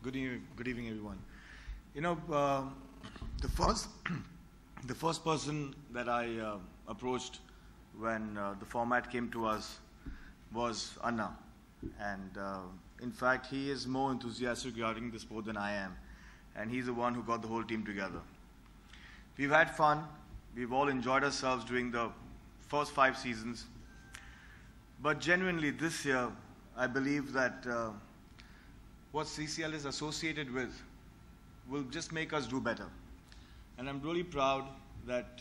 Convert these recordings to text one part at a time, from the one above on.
Good evening, everyone. You know, the first, the first person that I approached when the format came to us was Anna, and in fact, he is more enthusiastic regarding the sport than I am, and he's the one who got the whole team together. We've had fun. We've all enjoyed ourselves during the first 5 seasons, but genuinely this year, I believe that what CCL is associated with will just make us do better. And I'm really proud that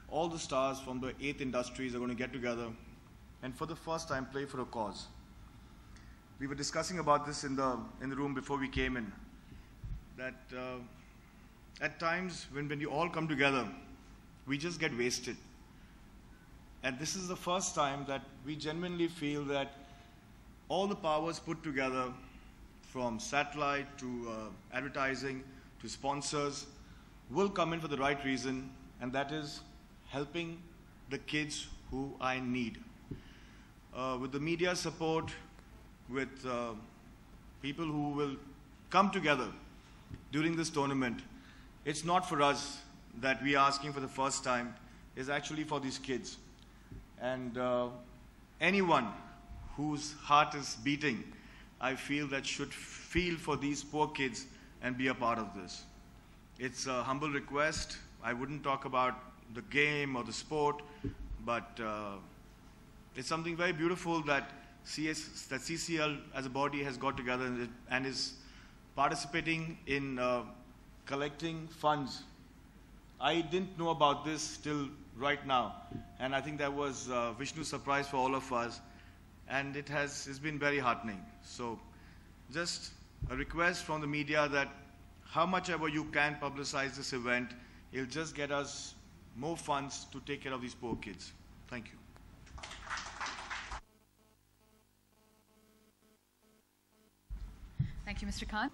all the stars from the 8 industries are going to get together and for the first time play for a cause. We were discussing about this in the room before we came in, that at times when you all come together, we just get wasted. And this is the first time that we genuinely feel that all the powers put together, from satellite to advertising to sponsors, will come in for the right reason, and that is helping the kids who I need. With the media support, with people who will come together during this tournament, it's not for us that we are asking for the first time, it's actually for these kids. And anyone whose heart is beating, I feel that should feel for these poor kids and be a part of this. It's a humble request. I wouldn't talk about the game or the sport, but it's something very beautiful that CCL as a body has got together and is participating in collecting funds. I didn't know about this till right now, and I think that was Vishnu's surprise for all of us. And it's been very heartening. So just a request from the media that how much ever you can publicize this event, it'll just get us more funds to take care of these poor kids. Thank you. Thank you, Mr. Khan.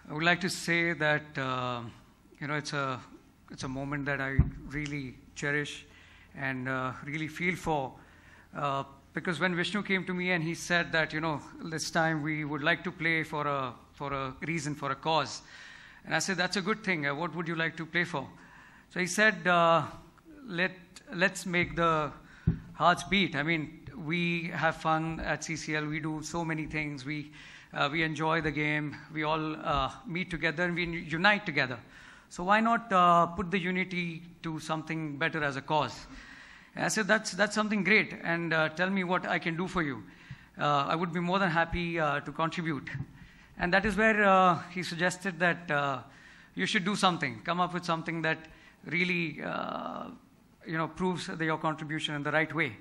I would like to say that it's a moment that I really cherish and really feel for. Because when Vishnu came to me and he said that, this time we would like to play for a reason, for a cause. And I said, that's a good thing. What would you like to play for? So he said, let's make the hearts beat. I mean, we have fun at CCL. We do so many things. We enjoy the game. We all meet together and we unite together. So why not put the unity to something better as a cause? And I said, that's something great, and tell me what I can do for you. I would be more than happy to contribute. And that is where he suggested that you should do something, come up with something that really proves your contribution in the right way.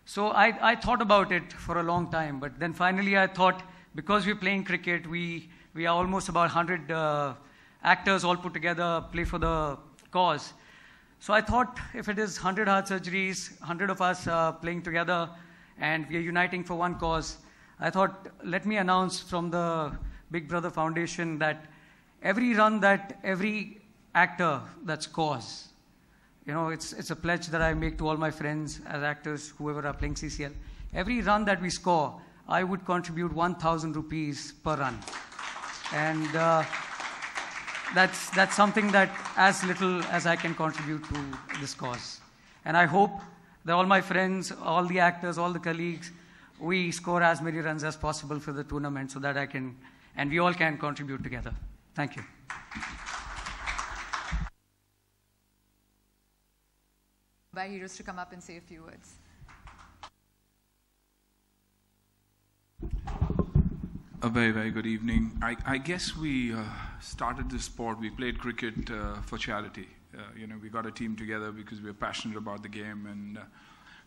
So I thought about it for a long time, but then finally I thought, because we're playing cricket, we are almost about 100 actors all put together, play for the cause. So I thought, if it is 100 heart surgeries, 100 of us playing together, and we are uniting for one cause, I thought, let me announce from the Big Brother Foundation that every run that every actor that scores, it's a pledge that I make to all my friends as actors, whoever are playing CCL. Every run that we score, I would contribute 1,000 rupees per run. And that's something that as little as I can contribute to this cause. And I hope that all my friends, all the actors, all the colleagues, we score as many runs as possible for the tournament so that I can, and we all can contribute together. Thank you. By heroes to come up and say a few words. A very, very good evening. I guess we started this sport. We played cricket for charity. We got a team together because we were passionate about the game and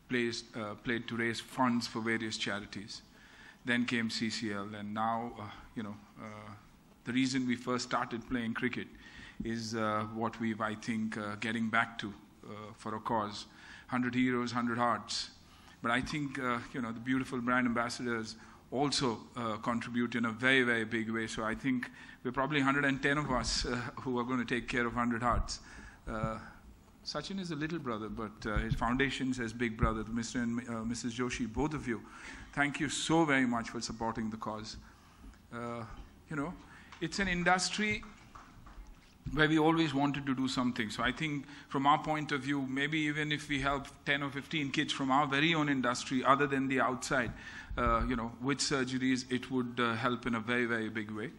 played to raise funds for various charities. Then came CCL, and now, the reason we first started playing cricket is what we've, I think, getting back to for a cause. 100 heroes, 100 hearts. But I think, the beautiful brand ambassadors also contribute in a very, very big way. So I think we're probably 110 of us who are going to take care of 100 hearts. Sachin is a little brother, but his foundation says big brother. Mr. and Mrs. Joshi, both of you, thank you so very much for supporting the cause. you know, it's an industry where we always wanted to do something. So I think from our point of view, maybe even if we help 10 or 15 kids from our very own industry, other than the outside, you know, with surgeries, it would help in a very, very big way.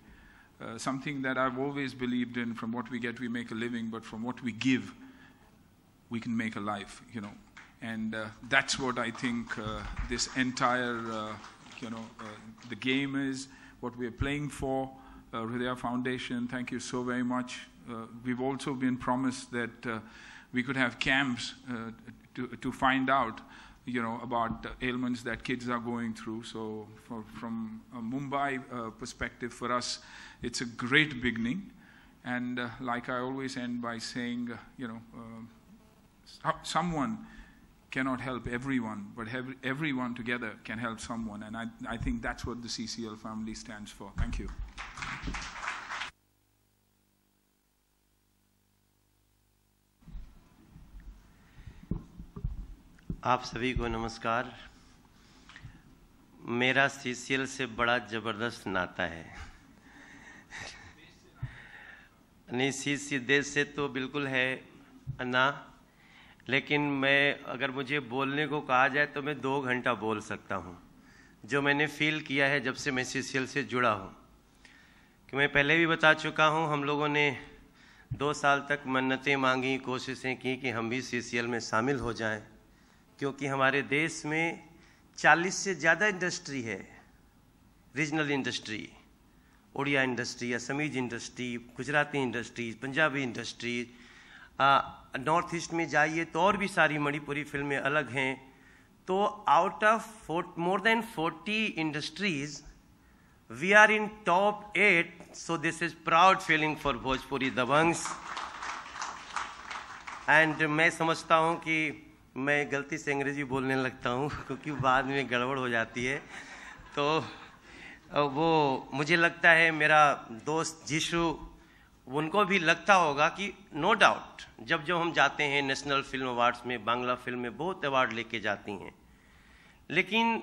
Something that I've always believed in: from what we get, we make a living, but from what we give, we can make a life, you know. And that's what I think this entire, you know, the game is, what we're playing for. Hridaya Foundation, thank you so very much. We've also been promised that we could have camps to find out, you know, about ailments that kids are going through. So from a Mumbai perspective, for us, it's a great beginning. And like I always end by saying, you know, someone cannot help everyone, but everyone together can help someone. And I think that's what the CCL family stands for. Thank you. आप सभी को नमस्कार। मेरा CCL से बड़ा ज़बरदस्त नाता है। नहीं, सीसी देश से तो बिल्कुल है ना, लेकिन मैं अगर मुझे बोलने को कहा जाए तो मैं 2 घंटा बोल सकता हूँ, जो मैंने फील किया है जब से मैं सीसीएल से जुड़ा हूँ। कि मैं पहले भी बता चुका हूँ, हम लोगों ने 2 साल तक मन्नतें मांगी, कोशिशें की कि हम भी सीसीएल में शामिल हो जाएं, क्योंकि हमारे देश में 40 से ज़्यादा इंडस्ट्री है। Regional industry, Odia industry, Assamese industry, Gujarati industry, Punjabi industry, north east में जाइए तो और भी सारी मणिपुरी फिल्में अलग हैं। तो out of more than 40 industries we are in top 8, so this is proud feeling for Bhojpuri दबंग्स। एंड मैं समझता हूँ कि मैं गलती से अंग्रेजी बोलने लगता हूँ क्योंकि बाद में गड़बड़ हो जाती है। तो वो मुझे लगता है मेरा दोस्त जीशु, उनको भी लगता होगा कि नो डाउट जब हम जाते हैं नेशनल फिल्म अवार्ड्स में, बांग्ला फिल्म में बहुत अवार्ड लेके जाती हैं, लेकिन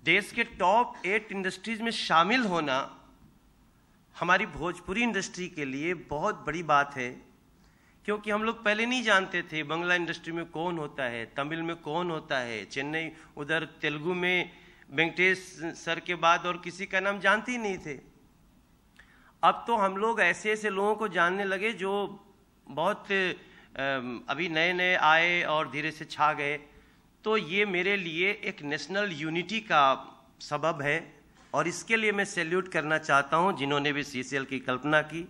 देश के टॉप 8 इंडस्ट्रीज में शामिल होना हमारी भोजपुरी इंडस्ट्री के लिए बहुत बड़ी बात है। क्योंकि हम लोग पहले नहीं जानते थे बांग्ला इंडस्ट्री में कौन होता है, तमिल में कौन होता है, चेन्नई उधर तेलुगु में वेंकटेश सर के बाद और किसी का नाम जानते ही नहीं थे। अब तो हम लोग ऐसे ऐसे लोगों को जानने लगे जो बहुत अभी नए नए आए और धीरे से छा गए। तो ये मेरे लिए एक नेशनल यूनिटी का सबब है और इसके लिए मैं सैल्यूट करना चाहता हूँ जिन्होंने भी सीसीएल की कल्पना की।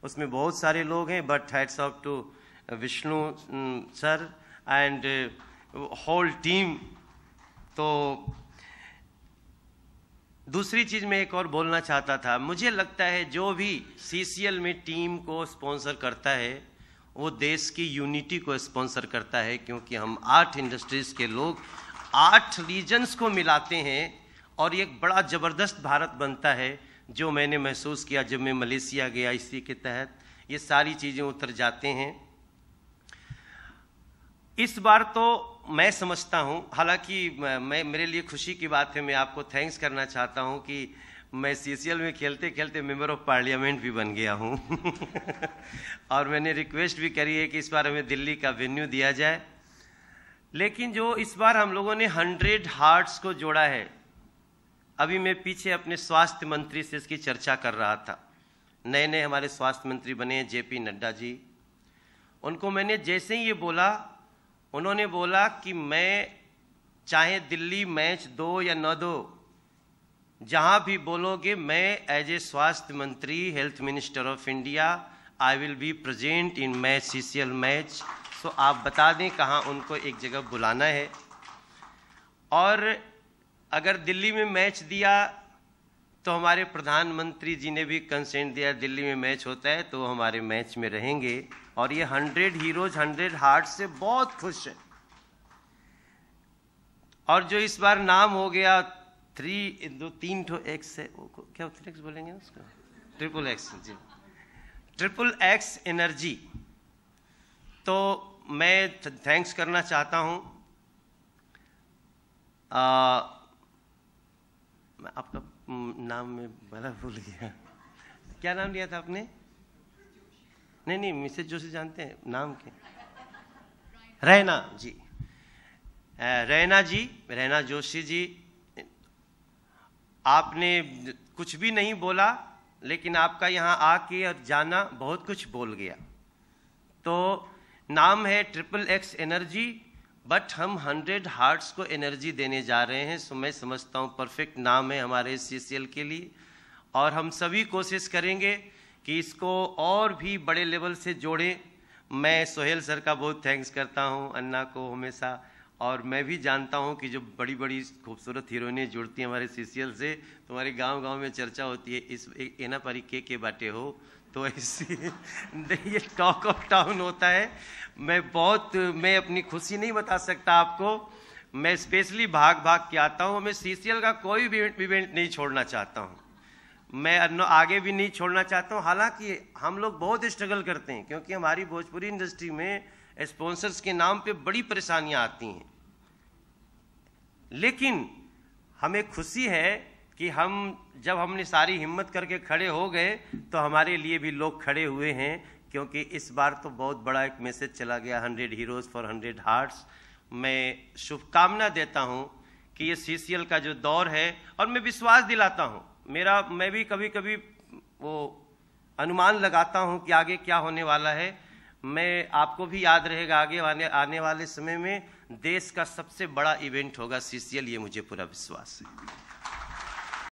उसमें बहुत सारे लोग हैं, but hats off to Vishnu sir and whole team. तो दूसरी चीज़ मैं एक और बोलना चाहता था, मुझे लगता है जो भी सीसीएल में टीम को स्पॉन्सर करता है वो देश की यूनिटी को स्पॉन्सर करता है, क्योंकि हम 8 इंडस्ट्रीज के लोग 8 रीजन्स को मिलाते हैं और एक बड़ा ज़बरदस्त भारत बनता है, जो मैंने महसूस किया जब मैं मलेशिया गया। इसी के तहत ये सारी चीज़ें उतर जाते हैं। इस बार तो मैं समझता हूँ, हालांकि मैं मेरे लिए खुशी की बात है, मैं आपको थैंक्स करना चाहता हूँ कि मैं सीसीएल में खेलते खेलते मेंबर ऑफ पार्लियामेंट भी बन गया हूँ और मैंने रिक्वेस्ट भी करी है कि इस बार हमें दिल्ली का वेन्यू दिया जाए। लेकिन जो इस बार हम लोगों ने 100 हार्ट्स को जोड़ा है, अभी मैं पीछे अपने स्वास्थ्य मंत्री से इसकी चर्चा कर रहा था। नए नए हमारे स्वास्थ्य मंत्री बने जेपी नड्डा जी। उनको मैंने जैसे ही ये बोला, उन्होंने बोला कि मैं चाहे दिल्ली मैच दो या न दो, जहां भी बोलोगे मैं एज ए स्वास्थ्य मंत्री, health minister of India, I will be present in match, CCL match. So आप बता दें कहाँ उनको एक जगह बुलाना है। और अगर दिल्ली में मैच दिया तो हमारे प्रधानमंत्री जी ने भी कंसेंट दिया, दिल्ली में मैच होता है तो हमारे मैच में रहेंगे। और ये 100 हीरोज 100 हार्ट से बहुत खुश है। और जो इस बार नाम हो गया 3 एक्स है, क्या 3x बोलेंगे उसको, XXX जी, XXX एनर्जी। तो मैं थैंक्स करना चाहता हूं। आपका नाम में बड़ा भूल गया, क्या नाम लिया था आपने? नहीं, मिसेज जोशी जानते हैं नाम के? रैना जी, रैना जोशी जी, आपने कुछ भी नहीं बोला, लेकिन आपका यहाँ आके और जाना बहुत कुछ बोल गया। तो नाम है XXX एनर्जी, बट हम 100 हार्ट्स को एनर्जी देने जा रहे हैं। सो मैं समझता हूँ परफेक्ट नाम है हमारे CCL के लिए, और हम सभी कोशिश करेंगे कि इसको और भी बड़े लेवल से जोड़ें। मैं सोहेल सर का बहुत थैंक्स करता हूँ, अन्ना को हमेशा, और मैं भी जानता हूँ कि जो बड़ी बड़ी खूबसूरत हीरोइनें जुड़ती हैं हमारे CCL से, तो हमारे गांव में चर्चा होती है, इस एना पारी के बाटे हो, तो ऐसी ये टॉक ऑफ टाउन होता है। मैं अपनी खुशी नहीं बता सकता आपको, मैं स्पेशली भाग के आता हूँ। मैं CCL का कोई भी इवेंट नहीं छोड़ना चाहता हूँ, मैं आगे भी नहीं छोड़ना चाहता हूँ। हालांकि हम लोग बहुत स्ट्रगल करते हैं, क्योंकि हमारी भोजपुरी इंडस्ट्री में स्पॉन्सर्स के नाम पे बड़ी परेशानियां आती हैं, लेकिन हमें खुशी है कि जब हमने सारी हिम्मत करके खड़े हो गए, तो हमारे लिए भी लोग खड़े हुए हैं, क्योंकि इस बार तो बहुत बड़ा एक मैसेज चला गया, 100 हीरोज फॉर 100 हार्ट्स। मैं शुभकामना देता हूं कि ये CCL का जो दौर है, और मैं विश्वास दिलाता हूं, मैं भी कभी कभी वो अनुमान लगाता हूं कि आगे क्या होने वाला है। मैं आपको भी याद रहेगा, आगे आने वाले समय में देश का सबसे बड़ा इवेंट होगा CCL, ये मुझे पूरा विश्वास है।